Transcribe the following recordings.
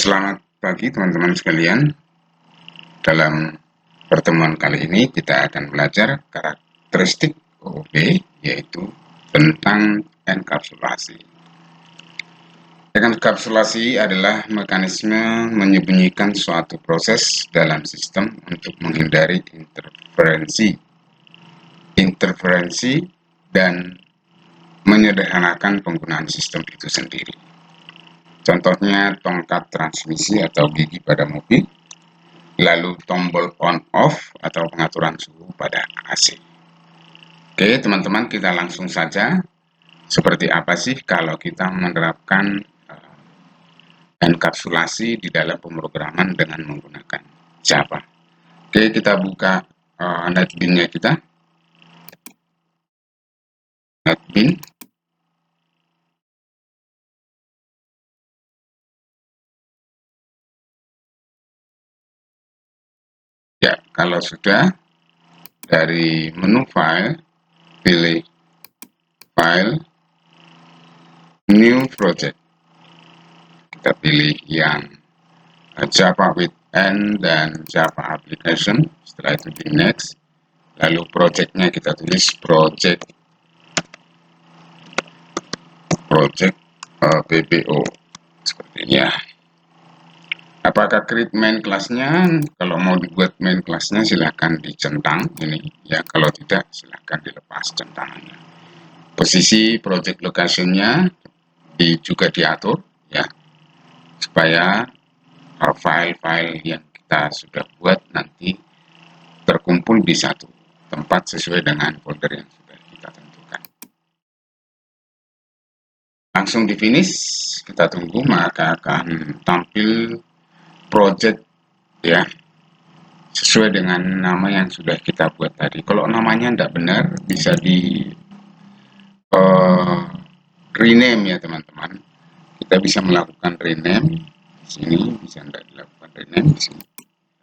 Selamat pagi teman-teman sekalian. Dalam pertemuan kali ini kita akan belajar karakteristik OOP, yaitu tentang enkapsulasi. Enkapsulasi adalah mekanisme menyembunyikan suatu proses dalam sistem untuk menghindari interferensi dan menyederhanakan penggunaan sistem itu sendiri. Contohnya tongkat transmisi atau gigi pada mobil, lalu tombol on-off atau pengaturan suhu pada AC. Oke teman-teman, kita langsung saja. Seperti apa sih kalau kita menerapkan enkapsulasi di dalam pemrograman dengan menggunakan Java. Oke, kita buka netbin-nya kita. Netbin. Ya, kalau sudah, dari menu file, pilih file, new project. Kita pilih yang Java with N dan Java application. Setelah itu di next. Lalu project-nya kita tulis project PBO. Seperti ini ya. Apakah create main kelasnya? Kalau mau dibuat main kelasnya silahkan dicentang ini ya. Kalau tidak silahkan dilepas centangannya. Posisi project location-nya juga diatur ya, supaya file-file yang kita sudah buat nanti terkumpul di satu tempat sesuai dengan folder yang sudah kita tentukan. Langsung di finish, kita tunggu maka akan tampil project ya, sesuai dengan nama yang sudah kita buat tadi. Kalau namanya tidak benar bisa di rename ya teman-teman. Kita bisa melakukan rename di sini, bisa tidak dilakukan rename di sini.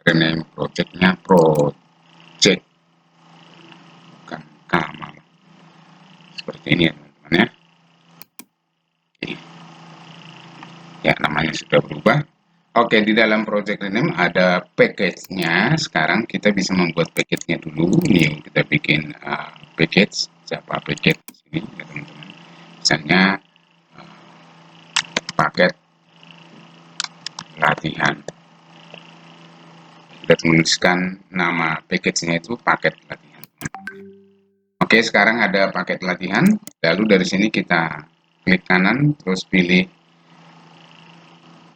Rename projectnya project, bukan kamal. Seperti ini ya teman-teman ya. Oke. Ya, namanya sudah berubah. Oke, di dalam project rename ada package-nya. Sekarang kita bisa membuat package-nya dulu. New, kita bikin package, Java package di sini ya teman-teman. Misalnya paket latihan. Kita tuliskan nama package-nya itu paket latihan. Oke, sekarang ada paket latihan. Lalu dari sini kita klik kanan, terus pilih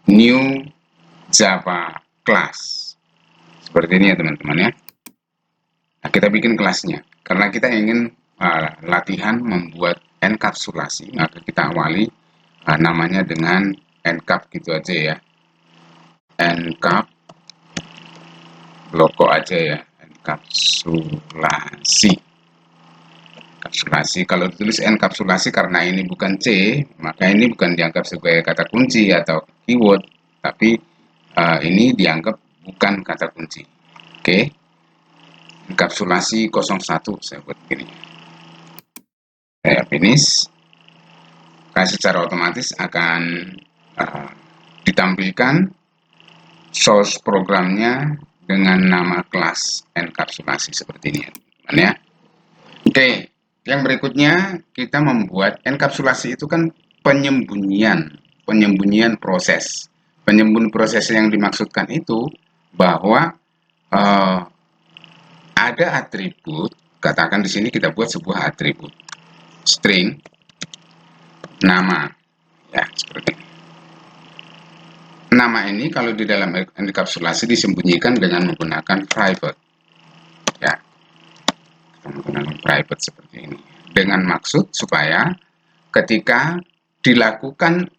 New Java Class. Seperti ini ya teman-teman ya. Nah, kita bikin kelasnya. Karena kita ingin latihan membuat enkapsulasi, maka kita awali namanya dengan encap gitu aja ya. Encap loko aja ya, enkapsulasi. Enkapsulasi, kalau ditulis enkapsulasi karena ini bukan C, maka ini bukan dianggap sebagai kata kunci atau keyword, tapi ini dianggap bukan kata kunci. Oke. Enkapsulasi 01 saya buat begini. Saya finish. Nah, secara otomatis akan ditampilkan source programnya dengan nama kelas enkapsulasi seperti ini teman-teman ya. Oke, yang berikutnya kita membuat enkapsulasi itu kan penyembunyian proses. Penyembunyian proses yang dimaksudkan itu bahwa ada atribut, katakan di sini kita buat sebuah atribut string nama ya, seperti ini. Nama ini kalau di dalam enkapsulasi disembunyikan dengan menggunakan private ya, menggunakan private seperti ini, dengan maksud supaya ketika dilakukan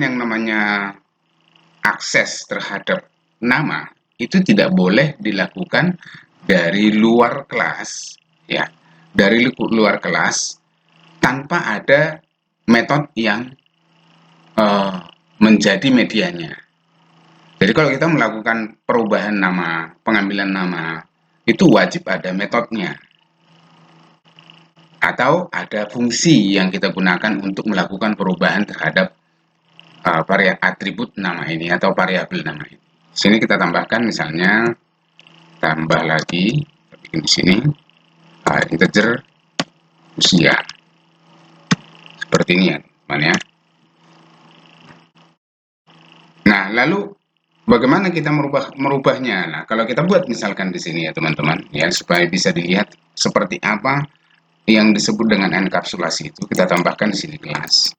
yang namanya akses terhadap nama itu tidak boleh dilakukan dari luar kelas ya, dari luar kelas tanpa ada metode yang menjadi medianya. Jadi kalau kita melakukan perubahan nama, pengambilan nama, itu wajib ada metodenya. Atau ada fungsi yang kita gunakan untuk melakukan perubahan terhadap atribut nama ini atau variabel nama ini. Sini kita tambahkan misalnya tambah lagi, kita bikin di sini integer usia. Seperti ini ya, teman ya. Nah, lalu bagaimana kita merubahnya? Nah, kalau kita buat misalkan di sini ya, teman-teman, ya supaya bisa dilihat seperti apa yang disebut dengan enkapsulasi itu, kita tambahkan di sini kelas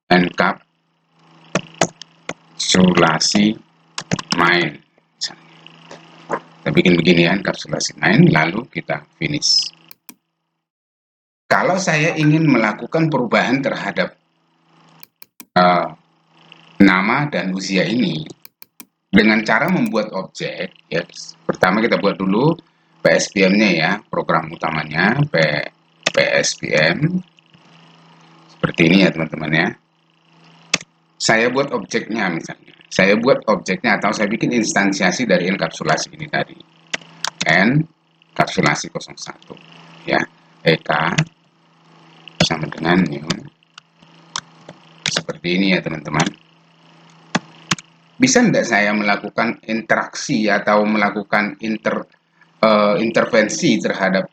enkapsulasi main. Kita bikin begini ya, enkapsulasi main, lalu kita finish. Kalau saya ingin melakukan perubahan terhadap nama dan usia ini dengan cara membuat objek, ya, pertama kita buat dulu PSPM-nya ya, program utamanya PSPM seperti ini ya teman-teman ya. Saya buat objeknya misalnya, saya buat objeknya atau saya bikin instansiasi dari enkapsulasi ini tadi, enkapsulasi 01 ya, EK sama dengan new, seperti ini ya teman-teman. Bisa tidak saya melakukan interaksi atau melakukan intervensi terhadap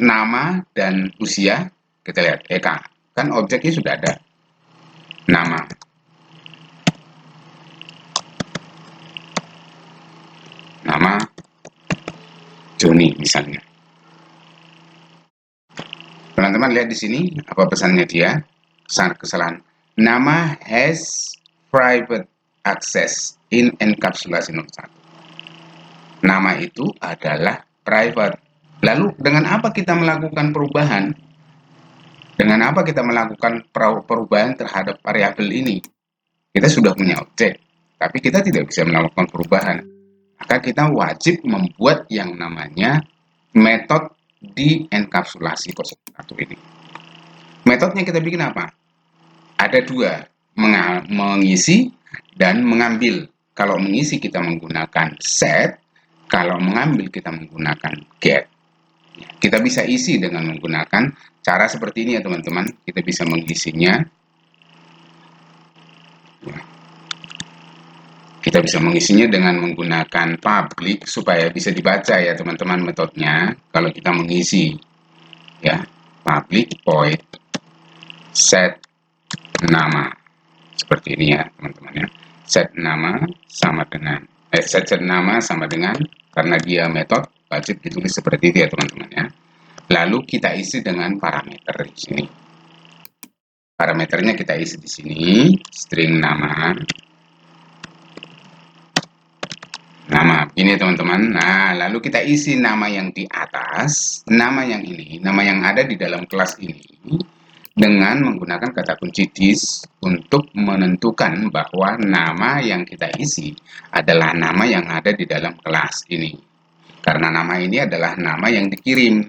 nama dan usia? Kita lihat EK, kan objeknya sudah ada, nama, Joni misalnya. Teman-teman lihat di sini apa pesannya dia? Kesalahan. Nama has private access in enkapsulasi 01. Nama itu adalah private. Lalu dengan apa kita melakukan perubahan? Dengan apa kita melakukan perubahan terhadap variabel ini? Kita sudah punya objek, tapi kita tidak bisa melakukan perubahan. Maka kita wajib membuat yang namanya metode di enkapsulasi 01 ini. Metodenya kita bikin apa? Ada dua, mengisi dan mengambil. Kalau mengisi kita menggunakan set, kalau mengambil kita menggunakan get. Kita bisa isi dengan menggunakan cara seperti ini ya teman-teman. Kita bisa mengisinya. Kita bisa mengisinya dengan menggunakan public supaya bisa dibaca ya teman-teman metodenya. Kalau kita mengisi ya, public void set nama. Seperti ini ya teman-teman ya. Set nama sama dengan set nama sama dengan, karena dia metode wajib ditulis seperti itu ya teman-teman ya. Lalu kita isi dengan parameter di sini. Parameternya kita isi di sini, string nama ini teman-teman. Nah, lalu kita isi nama yang di atas, nama yang ini, nama yang ada di dalam kelas ini dengan menggunakan kata kunci this untuk menentukan bahwa nama yang kita isi adalah nama yang ada di dalam kelas ini. Karena nama ini adalah nama yang dikirim.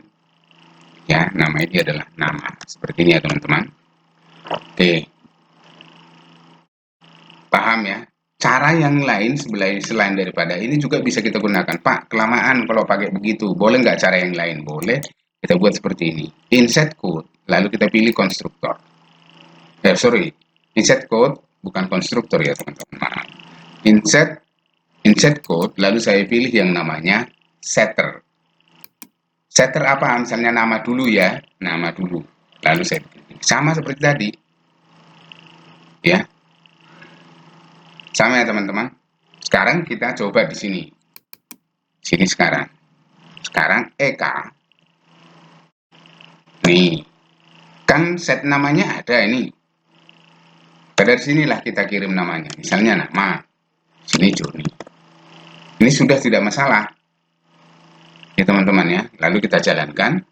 Ya, nama ini adalah nama. Seperti ini ya teman-teman. Oke. Paham ya? Cara yang lain selain daripada ini juga bisa kita gunakan. Pak, kelamaan kalau pakai begitu. Boleh nggak cara yang lain? Boleh. Kita buat seperti ini. Insert code. Lalu kita pilih konstruktor. Insert code bukan konstruktor ya teman-teman. Insert code. Lalu saya pilih yang namanya setter. Setter apa? Misalnya nama dulu ya. Nama dulu. Lalu saya pilih. Sama seperti tadi. Ya. Sama ya teman-teman. Sekarang kita coba di sini. Sini sekarang. Sekarang EK. Nih. Kan set namanya ada ini. Dari sinilah kita kirim namanya. Misalnya nama. Sini Joni. Ini sudah tidak masalah. Ya teman-teman ya. Lalu kita jalankan.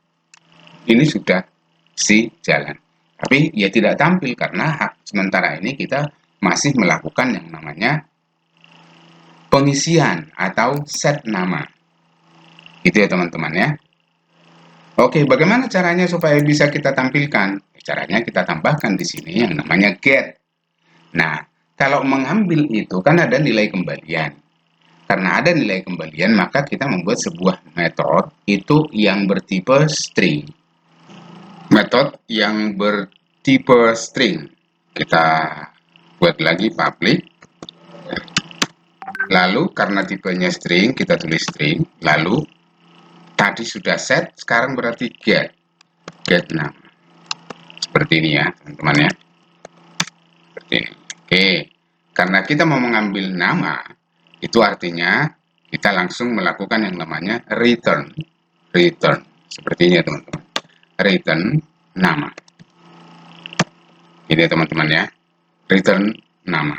Ini sudah si jalan. Tapi ya tidak tampil karena sementara ini kita masih melakukan yang namanya pengisian atau set nama. Itu ya teman-teman ya. Oke, bagaimana caranya supaya bisa kita tampilkan? Caranya kita tambahkan di sini yang namanya get. Nah, kalau mengambil itu kan ada nilai kembalian. karena ada nilai kembalian, maka kita membuat sebuah metode itu yang bertipe string. Metode yang bertipe string. Kita buat lagi public. Lalu karena tipenya string, kita tulis string. Lalu tadi sudah set, sekarang berarti get. Get nama. Seperti ini ya, teman-teman ya. Seperti ini. Oke. Karena kita mau mengambil nama, itu artinya kita langsung melakukan yang namanya return. Return. Seperti ini ya, teman-teman. Return nama. Ini ya, teman-teman ya. Return nama.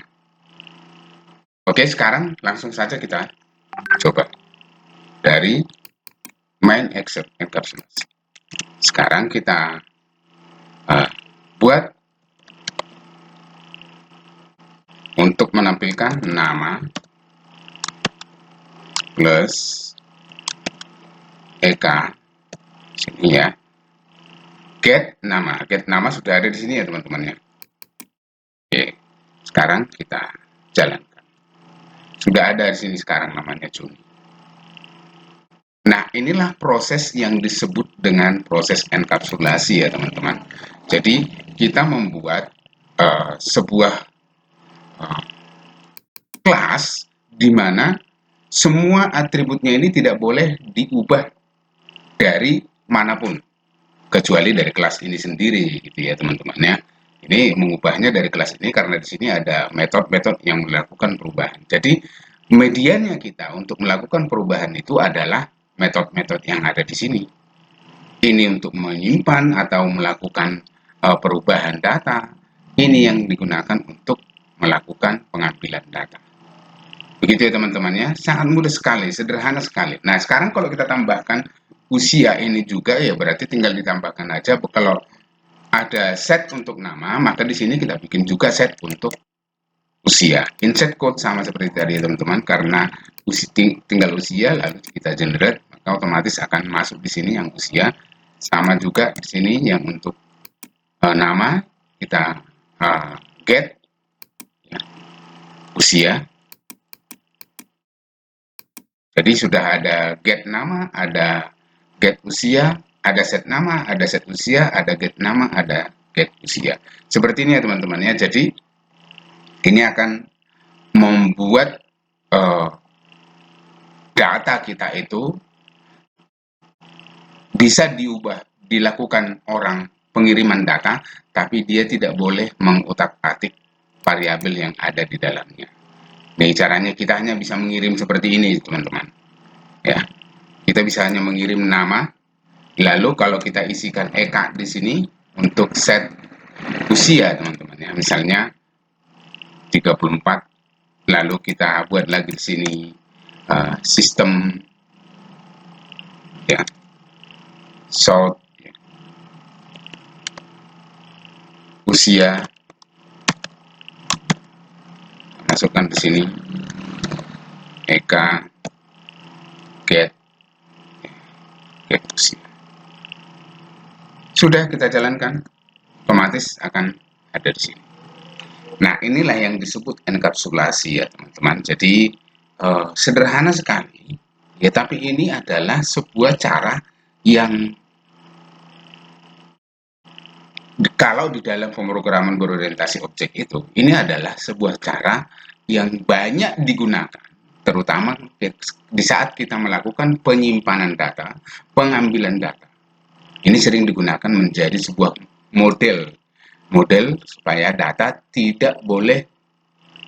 Oke, sekarang langsung saja kita coba dari main encapsulasi. Sekarang kita buat untuk menampilkan nama plus EK sini ya. Get nama sudah ada di sini ya, teman-teman ya. Oke, sekarang kita jalankan. Sudah ada di sini sekarang namanya Juni. Nah, inilah proses yang disebut dengan proses enkapsulasi ya, teman-teman. Jadi, kita membuat sebuah kelas di mana semua atributnya ini tidak boleh diubah dari manapun, kecuali dari kelas ini sendiri, gitu ya, teman-teman ya. Ini mengubahnya dari kelas ini karena di sini ada metode-metode yang melakukan perubahan. Jadi, medianya kita untuk melakukan perubahan itu adalah metode-metode yang ada di sini. Ini untuk menyimpan atau melakukan perubahan data. Ini yang digunakan untuk melakukan pengambilan data. Begitu ya, teman-teman ya. Sangat mudah sekali, sederhana sekali. Nah, sekarang kalau kita tambahkan usia ini juga, ya berarti tinggal ditambahkan aja. Kalau ada set untuk nama, maka di sini kita bikin juga set untuk usia. Insert code sama seperti tadi ya, teman-teman, karena tinggal usia lalu kita generate, maka otomatis akan masuk di sini yang usia. Sama juga di sini yang untuk nama kita get ya, usia. Jadi sudah ada get nama, ada get usia, ada set nama, ada set usia, ada get nama, ada get usia. Seperti ini ya, teman-teman ya. Jadi ini akan membuat data kita itu bisa diubah, dilakukan orang pengiriman data, tapi dia tidak boleh mengutak-atik variabel yang ada di dalamnya. Nah, caranya kita hanya bisa mengirim seperti ini, teman-teman. Ya, kita bisa hanya mengirim nama. Lalu kalau kita isikan EK di sini untuk set usia, teman-teman ya. Misalnya 34. Lalu kita buat lagi di sini sistem ya. Sort ya. Usia, masukkan di sini EK get usia. Sudah kita jalankan, otomatis akan ada di sini. Nah, inilah yang disebut enkapsulasi ya, teman-teman. Jadi sederhana sekali ya, tapi ini adalah sebuah cara yang kalau di dalam pemrograman berorientasi objek itu, ini adalah sebuah cara yang banyak digunakan, terutama di saat kita melakukan penyimpanan data, pengambilan data. Ini sering digunakan menjadi sebuah model supaya data tidak boleh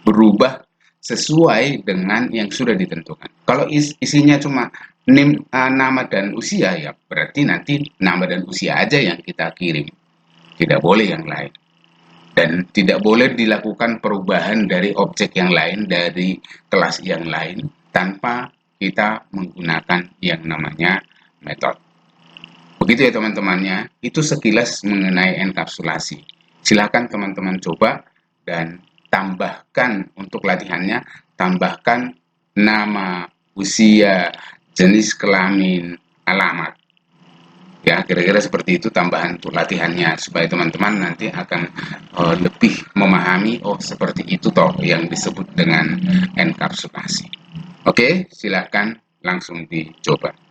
berubah sesuai dengan yang sudah ditentukan. Kalau isinya cuma nama dan usia, ya berarti nanti nama dan usia aja yang kita kirim. Tidak boleh yang lain. Dan tidak boleh dilakukan perubahan dari objek yang lain, dari kelas yang lain, tanpa kita menggunakan yang namanya metode. Begitu ya, teman-temannya. Itu sekilas mengenai enkapsulasi. Silakan teman-teman coba dan tambahkan untuk latihannya, tambahkan nama, usia, jenis kelamin, alamat. Ya, kira-kira seperti itu tambahan untuk latihannya, supaya teman-teman nanti akan lebih memahami, oh seperti itu toh yang disebut dengan enkapsulasi. Oke, silakan langsung dicoba.